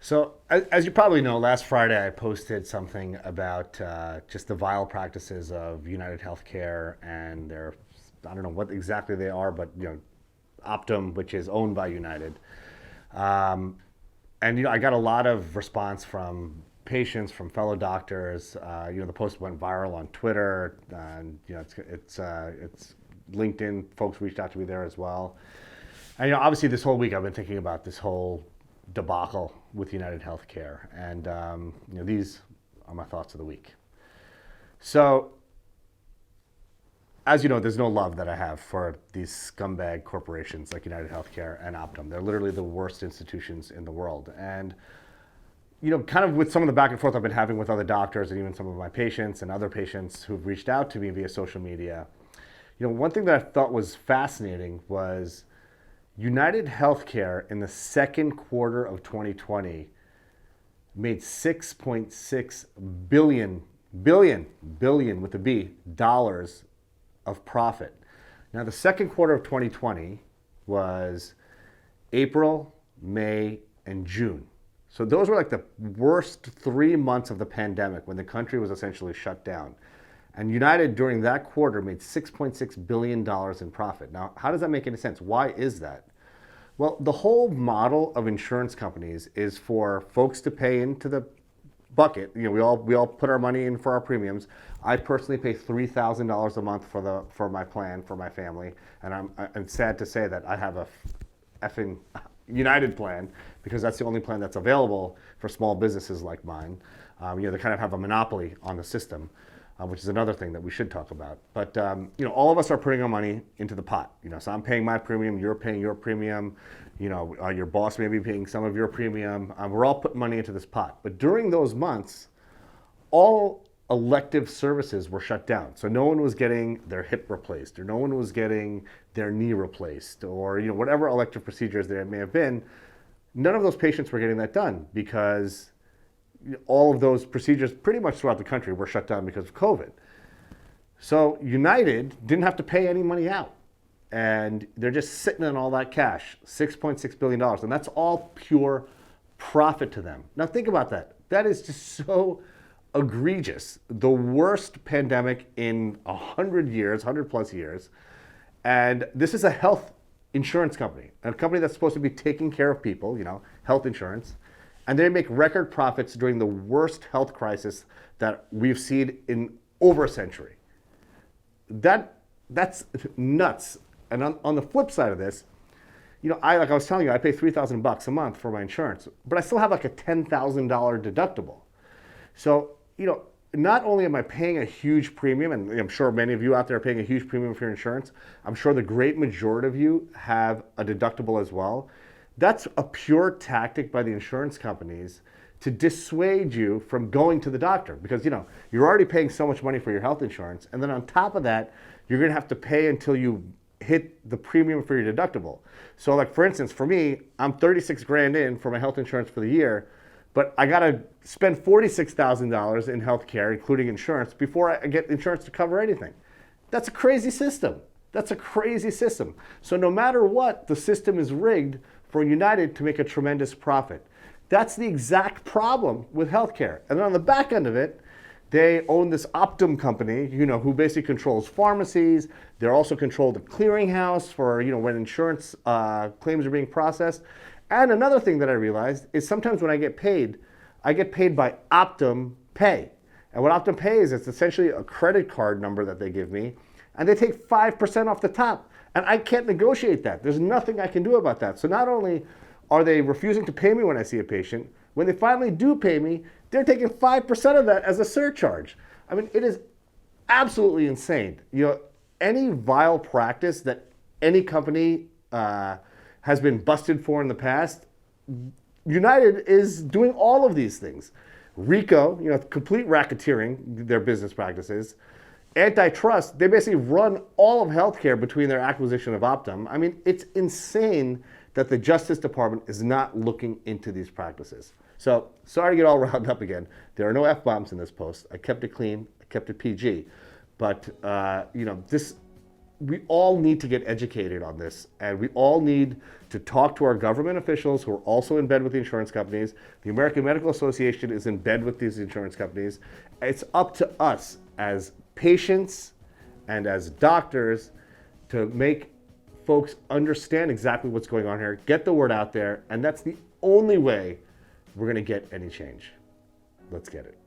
So, as you probably know, last Friday I posted something about just the vile practices of Unitedhealthcare and their, I don't know what exactly they are, but Optum, which is owned by United. Um, and I got a lot of response from patients, from fellow doctors. The post went viral on Twitter, and it's LinkedIn. Folks reached out to me there as well. And obviously, this whole week I've been thinking about this whole debacle with United Healthcare, and these are my thoughts of the week. So, as you know, there's no love that I have for these scumbag corporations like United Healthcare and Optum. They're literally the worst institutions in the world, and kind of with some of the back and forth I've been having with other doctors and even some of my patients and other patients who've reached out to me via social media, one thing that I thought was fascinating was United Healthcare in the second quarter of 2020 made 6.6 billion with a B, dollars of profit. Now the second quarter of 2020 was April, May, and June. So those were like the worst 3 months of the pandemic when the country was essentially shut down. And United during that quarter made $6.6 billion in profit. Now, how does that make any sense? Why is that? Well, the whole model of insurance companies is for folks to pay into the bucket. We all put our money in for our premiums. I personally pay $3,000 a month for my plan for my family, and I'm sad to say that I have a effing United plan because that's the only plan that's available for small businesses like mine. They kind of have a monopoly on the system, which is another thing that we should talk about. But all of us are putting our money into the pot. So I'm paying my premium, you're paying your premium. Your boss may be paying some of your premium. We're all putting money into this pot. But during those months, all elective services were shut down. So no one was getting their hip replaced, or no one was getting their knee replaced, or whatever elective procedures there may have been. None of those patients were getting that done because all of those procedures pretty much throughout the country were shut down because of COVID. So United didn't have to pay any money out. And they're just sitting on all that cash, $6.6 billion. And that's all pure profit to them. Now think about that. That is just so egregious. The worst pandemic in 100 years, 100 plus years. And this is a health insurance company, a company that's supposed to be taking care of people, health insurance. And they make record profits during the worst health crisis that we've seen in over a century. That's nuts. And on the flip side of this, I was telling you, I pay $3,000 a month for my insurance, but I still have like a $10,000 deductible. So, not only am I paying a huge premium, and I'm sure many of you out there are paying a huge premium for your insurance, I'm sure the great majority of you have a deductible as well. That's a pure tactic by the insurance companies to dissuade you from going to the doctor because, you're already paying so much money for your health insurance. And then on top of that, you're going to have to pay until you hit the premium for your deductible. So like, for instance, for me, I'm 36 grand in for my health insurance for the year, but I got to spend $46,000 in healthcare, including insurance, before I get insurance to cover anything. That's a crazy system. That's a crazy system. So no matter what, the system is rigged for United to make a tremendous profit. That's the exact problem with healthcare. And then on the back end of it, they own this Optum company, who basically controls pharmacies. They also control the clearinghouse for, when insurance claims are being processed. And another thing that I realized is sometimes when I get paid by Optum Pay. And what Optum Pay is, it's essentially a credit card number that they give me, and they take 5% off the top. And I can't negotiate that. There's nothing I can do about that. So not only are they refusing to pay me when I see a patient, when they finally do pay me, they're taking 5% of that as a surcharge. I mean, it is absolutely insane. Any vile practice that any company has been busted for in the past, United is doing all of these things. RICO, complete racketeering, their business practices. Antitrust, they basically run all of healthcare between their acquisition of Optum. I mean, it's insane that the Justice Department is not looking into these practices. So, sorry to get all riled up again. There are no F-bombs in this post. I kept it clean. I kept it PG. But, this we all need to get educated on this, and we all need to talk to our government officials who are also in bed with the insurance companies. The American Medical Association is in bed with these insurance companies. It's up to us as patients and as doctors to make folks understand exactly what's going on here, get the word out there, and that's the only way we're going to get any change. Let's get it.